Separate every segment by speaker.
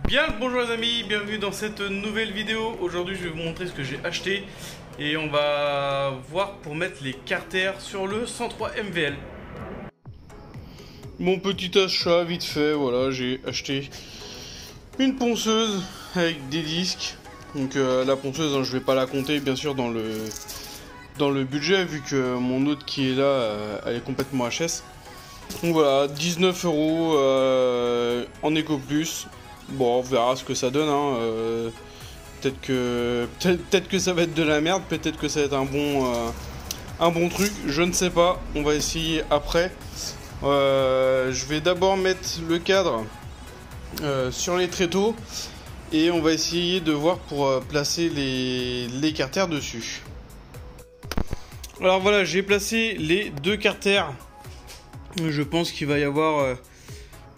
Speaker 1: Bien le bonjour les amis, bienvenue dans cette nouvelle vidéo. Aujourd'hui je vais vous montrer ce que j'ai acheté et on va voir pour mettre les carters sur le 103 MVL. Mon petit achat vite fait, voilà, j'ai acheté une ponceuse avec des disques. Donc la ponceuse, hein, je vais pas la compter bien sûr dans le budget vu que mon autre qui est là, elle est complètement HS. Donc voilà, 19 € en Eco Plus. Bon, on verra ce que ça donne. Hein. Peut-être que ça va être de la merde, peut-être que ça va être un bon truc. Je ne sais pas. On va essayer après. Je vais d'abord mettre le cadre sur les tréteaux et on va essayer de voir pour placer les carters dessus. Alors voilà, j'ai placé les deux carters. Je pense qu'il va y avoir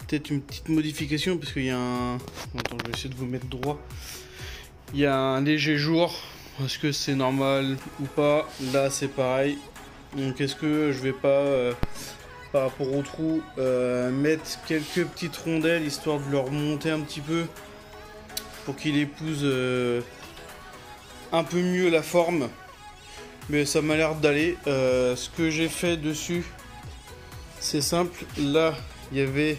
Speaker 1: peut-être une petite modification parce qu'il y a un... Attends, je vais essayer de vous mettre droit. Il y a un léger jour. Est-ce que c'est normal ou pas? Là, c'est pareil. Donc, est-ce que je vais pas, par rapport au trou, mettre quelques petites rondelles histoire de leur monter un petit peu pour qu'il épouse un peu mieux la forme. Mais ça m'a l'air d'aller. Ce que j'ai fait dessus, c'est simple. Là, il y avait,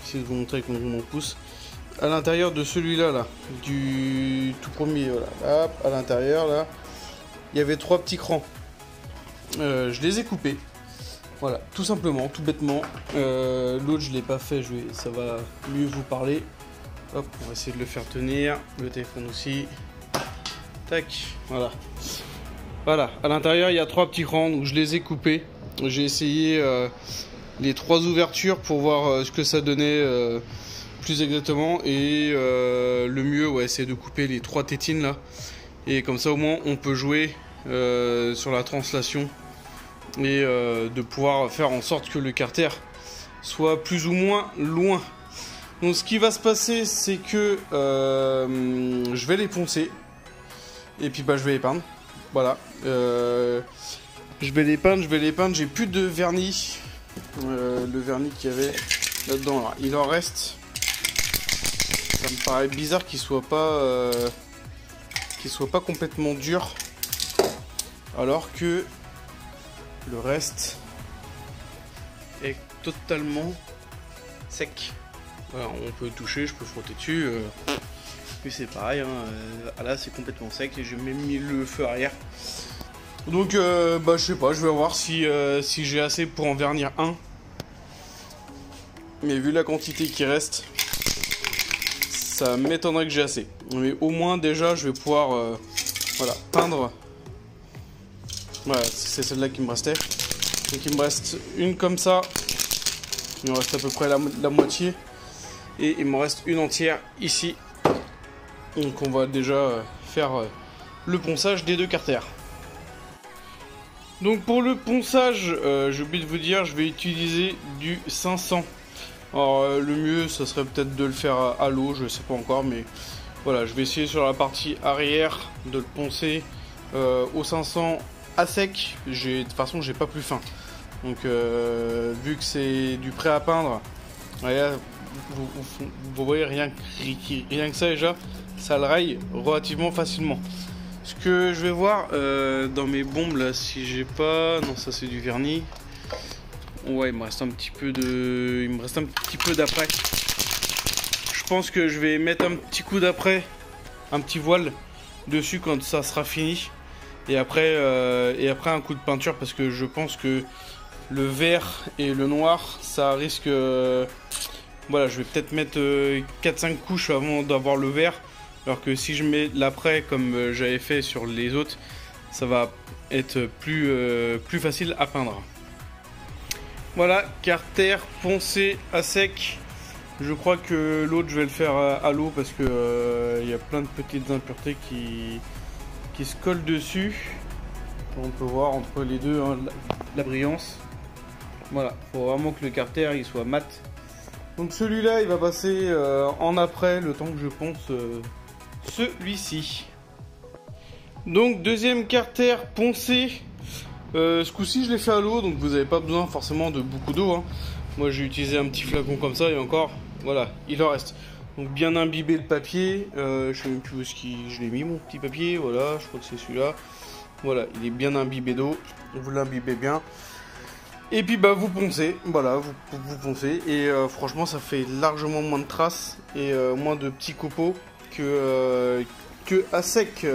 Speaker 1: j'essaie de vous montrer avec mon pouce, à l'intérieur de celui-là, là, du tout premier, voilà, hop, à l'intérieur, là, il y avait 3 petits crans. Je les ai coupés, voilà, tout simplement, tout bêtement. L'autre, je l'ai pas fait, ça va mieux vous parler. Hop, on va essayer de le faire tenir, le téléphone aussi. Tac, voilà. Voilà, à l'intérieur, il y a 3 petits crans, donc je les ai coupés. J'ai essayé les 3 ouvertures pour voir ce que ça donnait plus exactement. Et le mieux, ouais, c'est de couper les 3 tétines là. Et comme ça, au moins, on peut jouer sur la translation et de pouvoir faire en sorte que le carter soit plus ou moins loin. Donc, ce qui va se passer, c'est que je vais les poncer. Et puis, bah, je vais les peindre. Voilà. Je vais les peindre. J'ai plus de vernis. Le vernis qu'il y avait là-dedans, là, il en reste. Ça me paraît bizarre qu'il soit pas complètement dur, alors que le reste est totalement sec. Voilà, on peut toucher, je peux frotter dessus. Puis c'est pareil, hein, là c'est complètement sec et j'ai même mis le feu arrière. Donc bah je sais pas, je vais voir si j'ai assez pour en vernir un. Mais vu la quantité qui reste, ça m'étonnerait que j'ai assez. Mais au moins déjà je vais pouvoir voilà, peindre. Voilà, c'est celle-là qui me restait. Donc il me reste une comme ça. Il me reste à peu près la moitié. Et il me reste une entière ici. Donc on va déjà faire le ponçage des deux carters. Donc pour le ponçage, j'ai oublié de vous dire, je vais utiliser du 500. Alors le mieux, ça serait peut-être de le faire à l'eau, je sais pas encore, mais voilà, je vais essayer sur la partie arrière de le poncer au 500 à sec. De toute façon, j'ai pas plus fin. Donc vu que c'est du prêt à peindre, là, vous voyez rien que ça déjà, ça le raye relativement facilement. Ce que je vais voir dans mes bombes là, si j'ai pas... Non, ça c'est du vernis. Ouais, il me reste un petit peu d'après. Je pense que je vais mettre un petit coup d'après, un petit voile dessus quand ça sera fini. Et après un coup de peinture parce que je pense que le vert et le noir, ça risque... Voilà, je vais peut-être mettre 4-5 couches avant d'avoir le vert. Alors que si je mets l'après comme j'avais fait sur les autres, ça va être plus facile à peindre. Voilà, carter poncé à sec. Je crois que l'autre je vais le faire à l'eau parce que y a plein de petites impuretés qui se collent dessus. On peut voir entre les deux hein, la brillance. Voilà, faut vraiment que le carter il soit mat. Donc celui-là il va passer en après le temps que je ponce celui-ci. Donc deuxième carter poncé. Ce coup-ci je l'ai fait à l'eau, donc vous n'avez pas besoin forcément de beaucoup d'eau. Hein. Moi j'ai utilisé un petit flacon comme ça et encore, voilà, il en reste. Donc bien imbibé le papier, je sais même plus où je l'ai mis mon petit papier, voilà, je crois que c'est celui-là. Voilà, il est bien imbibé d'eau, vous l'imbibez bien. Et puis bah vous poncez, voilà, vous poncez. Et franchement ça fait largement moins de traces et moins de petits copeaux que à sec.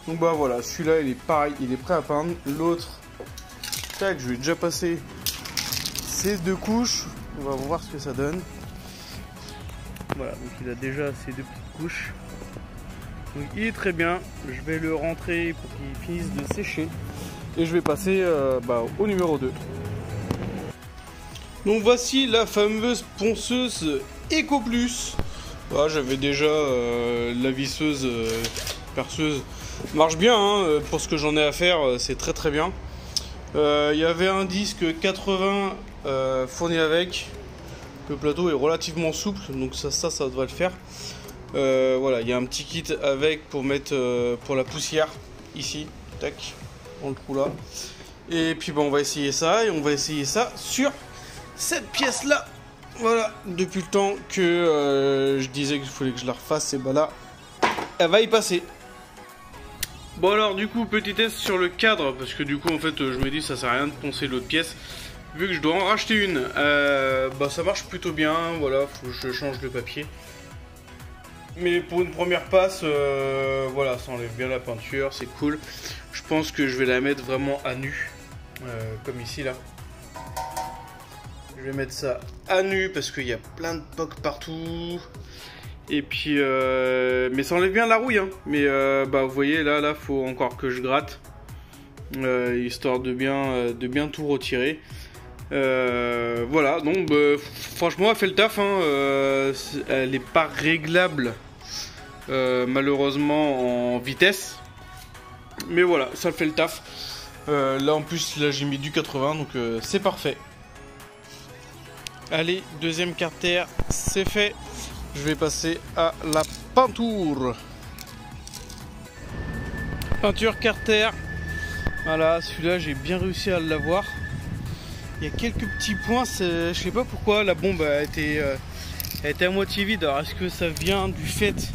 Speaker 1: Donc bah voilà, celui-là il est pareil, il est prêt à peindre. L'autre, tac, je vais déjà passer ces 2 couches, on va voir ce que ça donne. Voilà, donc il a déjà ces 2 petites couches. Donc il est très bien, je vais le rentrer pour qu'il finisse de sécher. Et je vais passer au numéro 2. Donc voici la fameuse ponceuse Eco Plus. Voilà, j'avais déjà la visseuse perceuse. Marche bien hein, pour ce que j'en ai à faire, c'est très très bien. Il y avait un disque 80 fourni avec. Le plateau est relativement souple, donc ça devrait le faire. Voilà, il y a un petit kit avec pour mettre pour la poussière ici, tac, dans le trou là. Et puis on va essayer ça et on va essayer ça sur cette pièce là. Voilà, depuis le temps que je disais qu'il fallait que je la refasse, et bah là, elle va y passer. Bon alors du coup, petit test sur le cadre, parce que du coup en fait je me dis ça sert à rien de poncer l'autre pièce. Vu que je dois en racheter une, ça marche plutôt bien, voilà, faut que je change le papier. Mais pour une première passe, voilà, ça enlève bien la peinture, c'est cool. Je pense que je vais la mettre vraiment à nu, comme ici là. Je vais mettre ça à nu parce qu'il y a plein de pocs partout. Et puis, mais ça enlève bien la rouille, hein. Mais vous voyez là, faut encore que je gratte, histoire de bien tout retirer. Voilà, donc franchement elle fait le taf hein, elle n'est pas réglable malheureusement en vitesse, mais voilà, ça fait le taf. Là en plus là j'ai mis du 80, donc c'est parfait. Allez, deuxième carter, c'est fait. Je vais passer à la peinture. Peinture carter. Voilà, celui-là j'ai bien réussi à l'avoir. Il y a quelques petits points, je sais pas pourquoi la bombe a été à moitié vide. Alors est-ce que ça vient du fait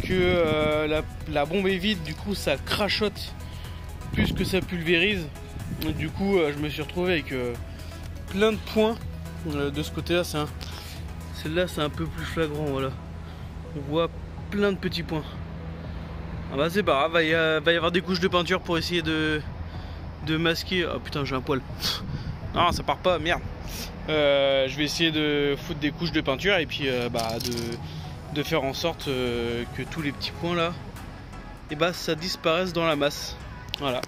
Speaker 1: que la bombe est vide, du coup ça crachote plus que ça pulvérise. Du coup je me suis retrouvé avec plein de points de ce côté là. Celle-là c'est un peu plus flagrant, voilà. On voit plein de petits points. Ah bah c'est pas grave, va y avoir des couches de peinture pour essayer de masquer. Oh putain, j'ai un poil. Non, ça part pas, merde. Je vais essayer de foutre des couches de peinture et puis de faire en sorte que tous les petits points là, ça disparaisse dans la masse. Voilà,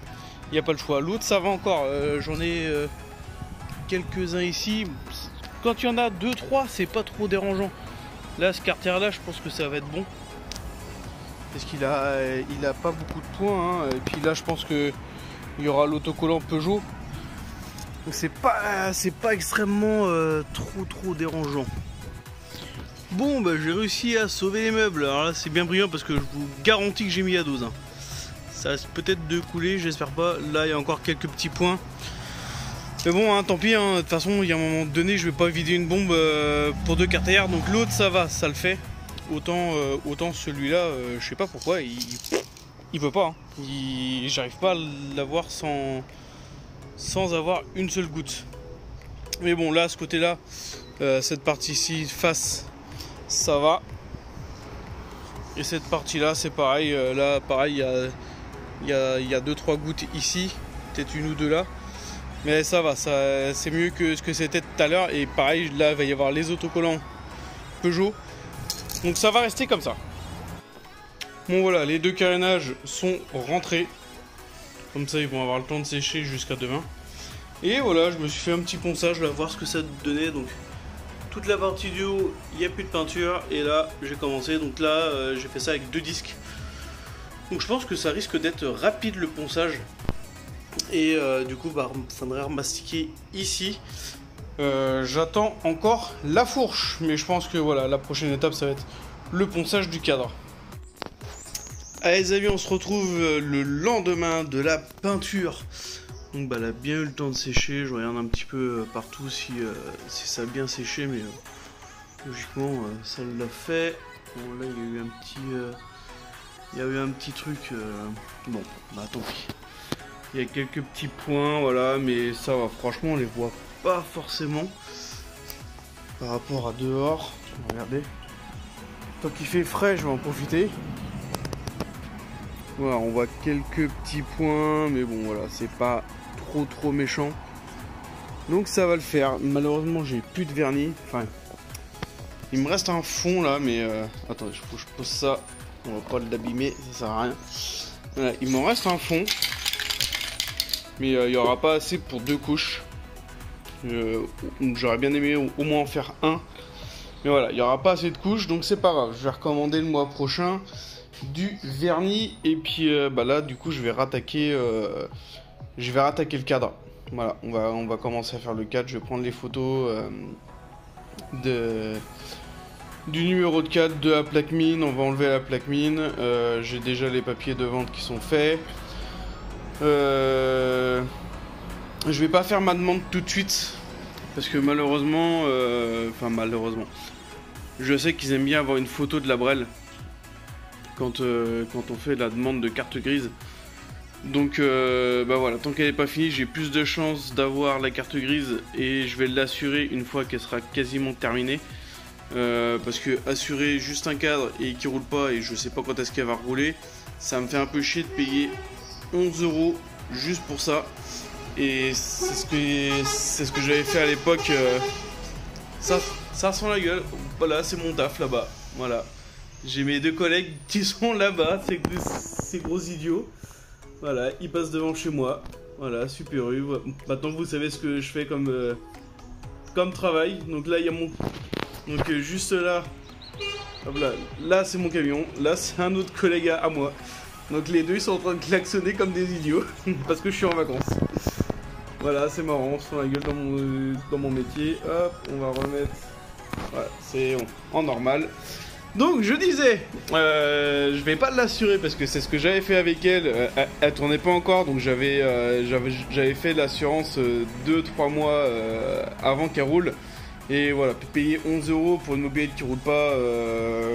Speaker 1: il n'y a pas le choix. L'autre ça va encore, j'en ai quelques-uns ici. Quand il y en a 2-3, c'est pas trop dérangeant. Là, ce carter là, je pense que ça va être bon. Parce qu'il a pas beaucoup de points, hein. Et puis là, je pense que il y aura l'autocollant Peugeot. Donc c'est pas extrêmement trop dérangeant. Bon j'ai réussi à sauver les meubles. Alors là c'est bien brillant parce que je vous garantis que j'ai mis la dose hein. Ça risque peut-être de couler, j'espère pas. Là il y a encore quelques petits points. Mais bon hein, tant pis hein. De toute façon il y a un moment donné je vais pas vider une bombe pour 2 carters. Donc l'autre ça va, ça le fait. Autant celui-là, je sais pas pourquoi, il veut pas hein. J'arrive pas à l'avoir sans avoir une seule goutte. Mais bon là ce côté là, cette partie-ci face ça va, et cette partie là c'est pareil. Là pareil il y a 2-3 gouttes ici, peut-être une ou deux là, mais ça va, c'est mieux que ce que c'était tout à l'heure. Et pareil là il va y avoir les autocollants Peugeot, donc ça va rester comme ça. Bon voilà, les 2 carénages sont rentrés. Comme ça ils vont avoir le temps de sécher jusqu'à demain. Et voilà, je me suis fait un petit ponçage, là, voir ce que ça donnait. Donc toute la partie du haut, il n'y a plus de peinture. Et là, j'ai commencé. Donc là, j'ai fait ça avec 2 disques. Donc je pense que ça risque d'être rapide le ponçage. Et du coup, ça devrait remastiquer ici. J'attends encore la fourche. Mais je pense que voilà, la prochaine étape, ça va être le ponçage du cadre. Allez les amis, on se retrouve le lendemain de la peinture. Donc elle a bien eu le temps de sécher. Je regarde un petit peu partout si ça a bien séché, mais Logiquement, ça l'a fait. Bon, là, il y a eu un petit... il y a eu un petit truc... Bon, bah tant pis. Il y a quelques petits points, voilà, mais ça va. Franchement, on les voit pas forcément par rapport à dehors. Regardez. Tant qu'il fait frais, je vais en profiter. Voilà, on voit quelques petits points, mais bon, voilà, c'est pas trop méchant. Donc ça va le faire. Malheureusement, j'ai plus de vernis. Enfin, il me reste un fond là, mais attendez, faut que je pose ça. On va pas l'abîmer, ça sert à rien. Voilà, il m'en reste un fond, mais il y aura pas assez pour 2 couches. J'aurais bien aimé au moins en faire un, mais voilà, il y aura pas assez de couches, donc c'est pas grave. Je vais recommander le mois prochain du vernis, et puis bah là, du coup, je vais rattaquer le cadre. Voilà, on va commencer à faire le cadre. Je vais prendre les photos du numéro de cadre, de la plaque mine. On va enlever la plaque mine. J'ai déjà les papiers de vente qui sont faits. Je vais pas faire ma demande tout de suite parce que malheureusement, je sais qu'ils aiment bien avoir une photo de la brelle quand on fait la demande de carte grise. Donc bah voilà, tant qu'elle n'est pas finie, j'ai plus de chances d'avoir la carte grise et je vais l'assurer une fois qu'elle sera quasiment terminée. Parce que assurer juste un cadre et qui roule pas et je sais pas quand est-ce qu'elle va rouler, ça me fait un peu chier de payer 11 € juste pour ça. Et c'est ce que j'avais fait à l'époque. Ça sent la gueule. Voilà, c'est mon taf là-bas. Voilà. J'ai mes 2 collègues qui sont là-bas, ces gros idiots. Voilà, ils passent devant chez moi. Voilà, Super U. Maintenant vous savez ce que je fais comme travail. Donc là il y a mon... Donc juste là, hop là c'est mon camion, là c'est un autre collègue à moi. Donc les deux ils sont en train de klaxonner comme des idiots parce que je suis en vacances. Voilà, c'est marrant, on se prend la gueule dans mon métier. Hop, on va remettre. Voilà, c'est en normal. Donc je disais, je vais pas l'assurer parce que c'est ce que j'avais fait avec elle. Elle tournait pas encore, donc j'avais fait l'assurance 2-3 mois avant qu'elle roule. Et voilà, payer 11 € pour une mobilette qui roule pas,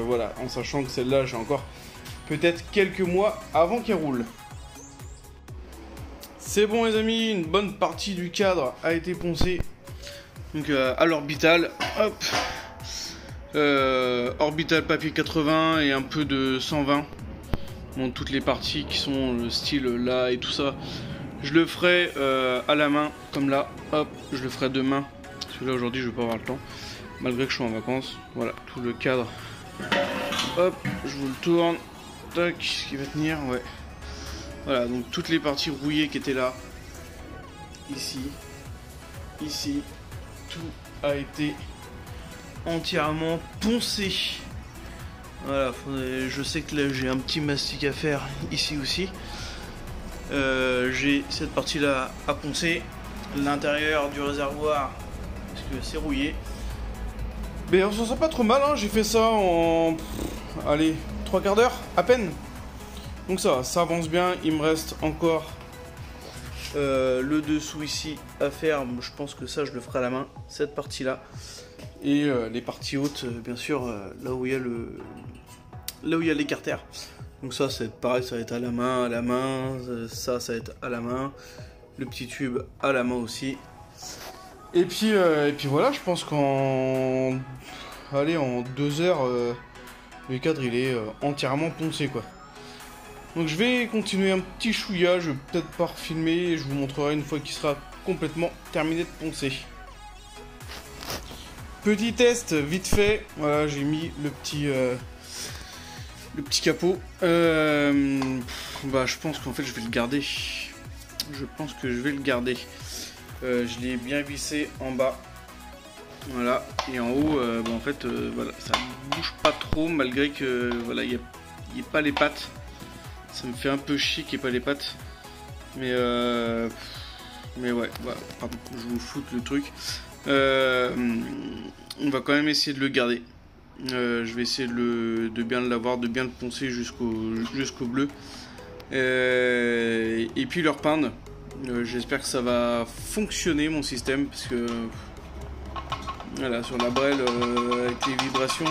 Speaker 1: voilà, en sachant que celle-là, j'ai encore peut-être quelques mois avant qu'elle roule. C'est bon les amis, une bonne partie du cadre a été poncée. Donc à l'orbital, hop, orbital papier 80 et un peu de 120. Bon, toutes les parties qui sont le style là et tout ça, je le ferai à la main, comme là, hop, je le ferai demain. Parce que là aujourd'hui je vais pas avoir le temps, malgré que je suis en vacances. Voilà, tout le cadre. Hop, je vous le tourne. Tac, ce qui va tenir, ouais. Voilà, donc toutes les parties rouillées qui étaient là, ici, tout a été entièrement poncé. Voilà, je sais que là j'ai un petit mastic à faire ici aussi. J'ai cette partie là à poncer, l'intérieur du réservoir parce que c'est rouillé. Mais on s'en sort pas trop mal, hein. J'ai fait ça en allez 3/4 d'heure à peine. Donc ça avance bien. Il me reste encore le dessous ici à faire. Je pense que ça je le ferai à la main, cette partie là. Et les parties hautes, bien sûr, là où il y a l'écartère. Donc ça va être pareil, ça va être à la main, ça va être à la main, le petit tube à la main aussi. Et puis voilà, je pense qu'en 2 heures, le cadre il est entièrement poncé quoi. Donc je vais continuer un petit chouïa, je vais peut-être pas refilmer et je vous montrerai une fois qu'il sera complètement terminé de poncer. Petit test vite fait, voilà, j'ai mis le petit capot. Bah je pense qu'en fait je vais le garder. Je pense que je vais le garder. Je l'ai bien vissé en bas. Voilà, et en haut, bah, en fait, voilà, ça ne bouge pas trop malgré que voilà, il n'y ait pas les pattes. Ça me fait un peu chier qu'il n'y ait pas les pattes. Mais ouais, voilà, pardon, je vous foute le truc. On va quand même essayer de le garder. Je vais essayer de bien l'avoir, de bien le poncer jusqu'au bleu. Et puis le repeindre. J'espère que ça va fonctionner mon système parce que Voilà, sur la brelle, avec les vibrations,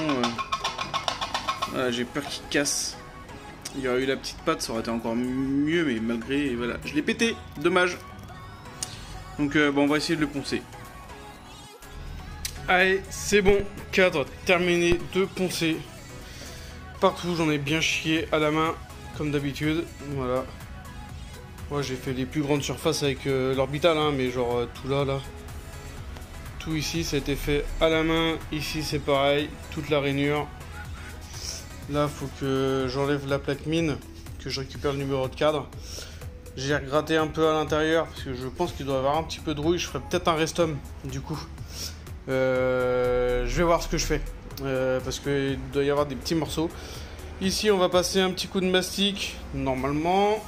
Speaker 1: voilà, j'ai peur qu'il casse. Il y aurait eu la petite patte, ça aurait été encore mieux, mais malgré, voilà, je l'ai pété, dommage. Donc bon, on va essayer de le poncer. Allez, c'est bon, cadre terminé de poncer. Partout, j'en ai bien chié à la main, comme d'habitude, voilà. Moi j'ai fait les plus grandes surfaces avec l'orbital, hein, mais genre tout là. Tout ici, ça a été fait à la main. Ici, c'est pareil, toute la rainure. Là, faut que j'enlève la plaque mine, que je récupère le numéro de cadre. J'ai regratté un peu à l'intérieur, parce que je pense qu'il doit y avoir un petit peu de rouille. Je ferai peut-être un restom, du coup. Je vais voir ce que je fais, parce qu'il doit y avoir des petits morceaux. Ici, on va passer un petit coup de mastic, normalement.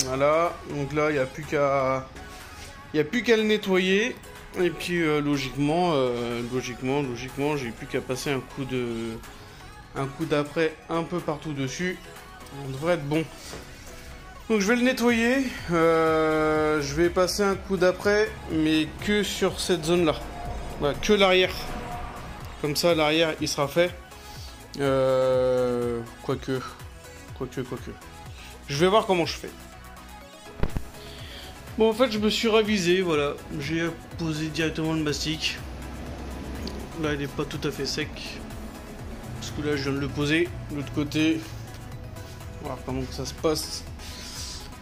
Speaker 1: Voilà, donc là, il n'y a plus qu'à le nettoyer. Et puis, logiquement, j'ai plus qu'à passer un coup d'après un peu partout dessus. On devrait être bon. Donc je vais le nettoyer. Je vais passer un coup d'après, mais que sur cette zone-là. Voilà, que l'arrière. Comme ça, l'arrière, il sera fait. Quoique. Je vais voir comment je fais. Bon, en fait, je me suis ravisé, voilà. J'ai posé directement le mastic. Là, il n'est pas tout à fait sec. Parce que là, je viens de le poser. De l'autre côté, voilà comment ça se passe.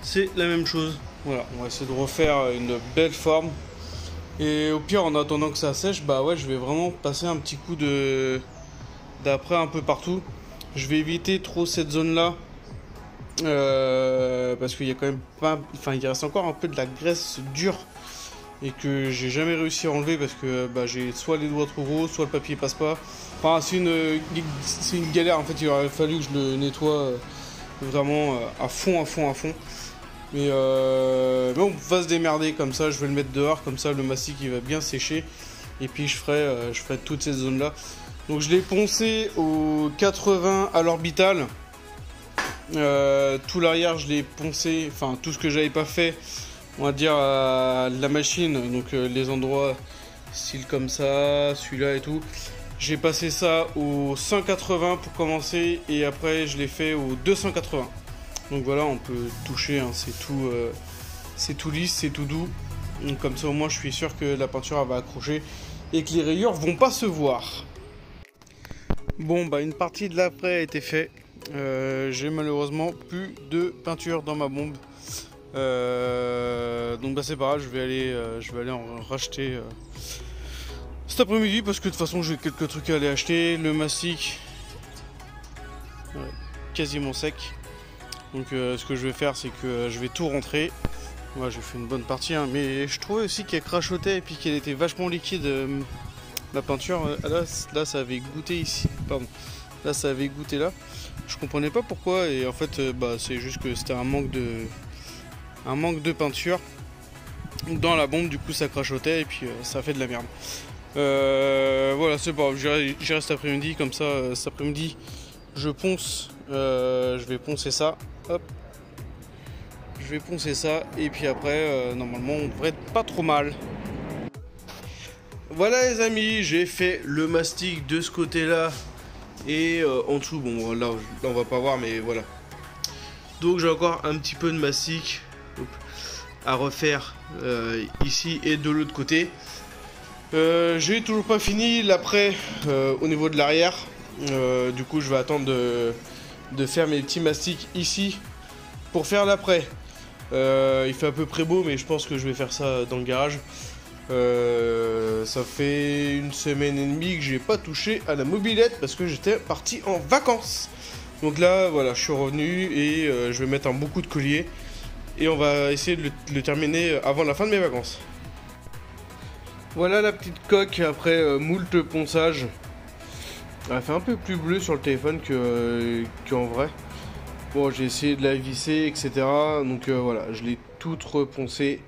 Speaker 1: C'est la même chose. Voilà, on va essayer de refaire une belle forme. Et au pire, en attendant que ça sèche, bah ouais, je vais vraiment passer un petit coup d'après un peu partout. Je vais éviter trop cette zone-là. Parce qu'il y a quand même pas... Enfin, il reste encore un peu de la graisse dure. Et que j'ai jamais réussi à enlever parce que bah, j'ai soit les doigts trop gros, soit le papier passe pas. Enfin, c'est une galère. En fait, il aurait fallu que je le nettoie vraiment à fond. Mais on va se démerder comme ça. Je vais le mettre dehors, comme ça le mastic il va bien sécher. Et puis je ferai toute cette zone là. Donc je l'ai poncé au 80 à l'orbital. Tout l'arrière je l'ai poncé, enfin tout ce que j'avais pas fait, on va dire à la machine, donc les endroits style comme ça, celui-là et tout. J'ai passé ça au 180 pour commencer et après je l'ai fait au 280. Donc voilà, on peut toucher, hein, c'est tout lisse, c'est tout doux. Donc comme ça au moins je suis sûr que la peinture elle va accrocher et que les rayures vont pas se voir. Bon bah une partie de l'après a été faite. J'ai malheureusement plus de peinture dans ma bombe. Donc bah c'est pas grave, je vais aller en racheter cet après-midi parce que de toute façon j'ai quelques trucs à aller acheter. Le mastic quasiment sec. Donc ce que je vais faire c'est que je vais tout rentrer. Moi j'ai fait une bonne partie hein, mais je trouvais aussi qu'elle crachotait et puis qu'elle était vachement liquide la peinture. Là ça avait goûté ici, pardon. Là ça avait goûté là. Je comprenais pas pourquoi et en fait bah, c'est juste que c'était un manque de peinture dans la bombe, du coup ça crachotait et puis ça fait de la merde. Voilà, c'est pas grave, j'irai cet après-midi, comme ça cet après-midi je ponce, je vais poncer ça, hop, je vais poncer ça et puis après normalement on devrait être pas trop mal. Voilà les amis, j'ai fait le mastic de ce côté là. Et en dessous, bon là on va pas voir mais voilà. Donc j'ai encore un petit peu de mastic à refaire ici et de l'autre côté. J'ai toujours pas fini l'après au niveau de l'arrière. Du coup je vais attendre de faire mes petits mastics ici pour faire l'après. Il fait à peu près beau mais je pense que je vais faire ça dans le garage. Ça fait une semaine et demie que j'ai pas touché à la mobilette parce que j'étais parti en vacances. Donc là voilà, je suis revenu et je vais mettre un bon coup de collier et on va essayer de le terminer avant la fin de mes vacances. Voilà la petite coque après moult ponçage. Elle fait un peu plus bleu sur le téléphone qu'en vrai. Bon, j'ai essayé de la visser, etc. Donc voilà, je l'ai toute reponcée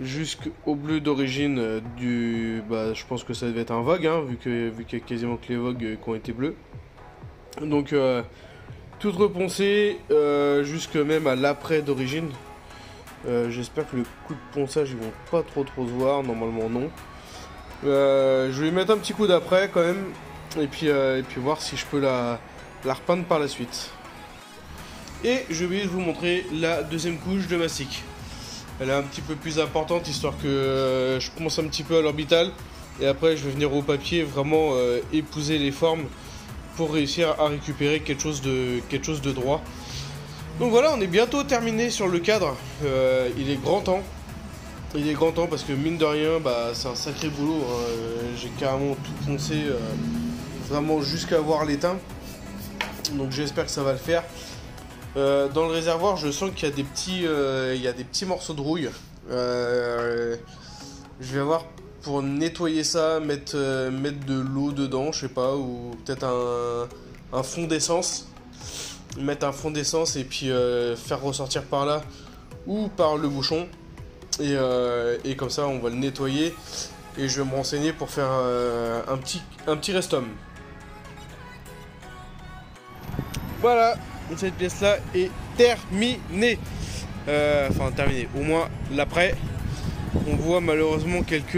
Speaker 1: jusqu'au bleu d'origine du... Bah, je pense que ça devait être un Vogue, hein, vu qu'il y a quasiment que les Vogue qui ont été bleus. Donc, toute reponcée jusque même à l'après d'origine. J'espère que le coup de ponçage, ils vont pas trop se voir. Normalement, non. Je vais mettre un petit coup d'après quand même. Et puis voir si je peux la repeindre par la suite. Et je vais vous montrer la deuxième couche de mastic. Elle est un petit peu plus importante, histoire que je commence un petit peu à l'orbital. Et après je vais venir au papier, vraiment épouser les formes pour réussir à récupérer quelque chose de droit. Donc voilà, on est bientôt terminé sur le cadre. Il est grand temps. Il est grand temps parce que mine de rien, bah, c'est un sacré boulot. Hein. J'ai carrément tout poncé, vraiment jusqu'à voir l'étain. Donc j'espère que ça va le faire. Dans le réservoir, je sens qu'il y a des petits morceaux de rouille. Je vais voir pour nettoyer ça, mettre de l'eau dedans, je sais pas, ou peut-être un fond d'essence. Mettre un fond d'essence et puis faire ressortir par là ou par le bouchon. Et comme ça, on va le nettoyer. Et je vais me renseigner pour faire un petit restum. Voilà, cette pièce-là est terminée. Enfin, terminée. Au moins, l'après. On voit malheureusement quelques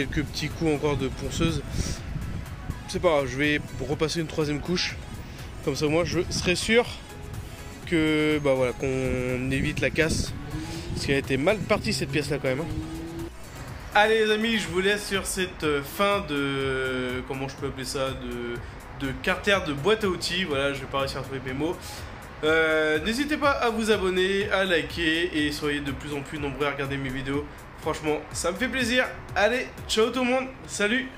Speaker 1: petits coups encore de ponceuse. C'est pas grave, je vais repasser une troisième couche. Comme ça, moi, je serai sûr que bah voilà, qu'on évite la casse. Parce qu'elle a été mal partie cette pièce-là quand même. Allez les amis, je vous laisse sur cette fin de... Comment je peux appeler ça, de carter de boîte à outils. Voilà, je vais pas réussir à trouver mes mots. N'hésitez pas à vous abonner, à liker et soyez de plus en plus nombreux à regarder mes vidéos. Franchement, ça me fait plaisir. Allez, ciao tout le monde, salut!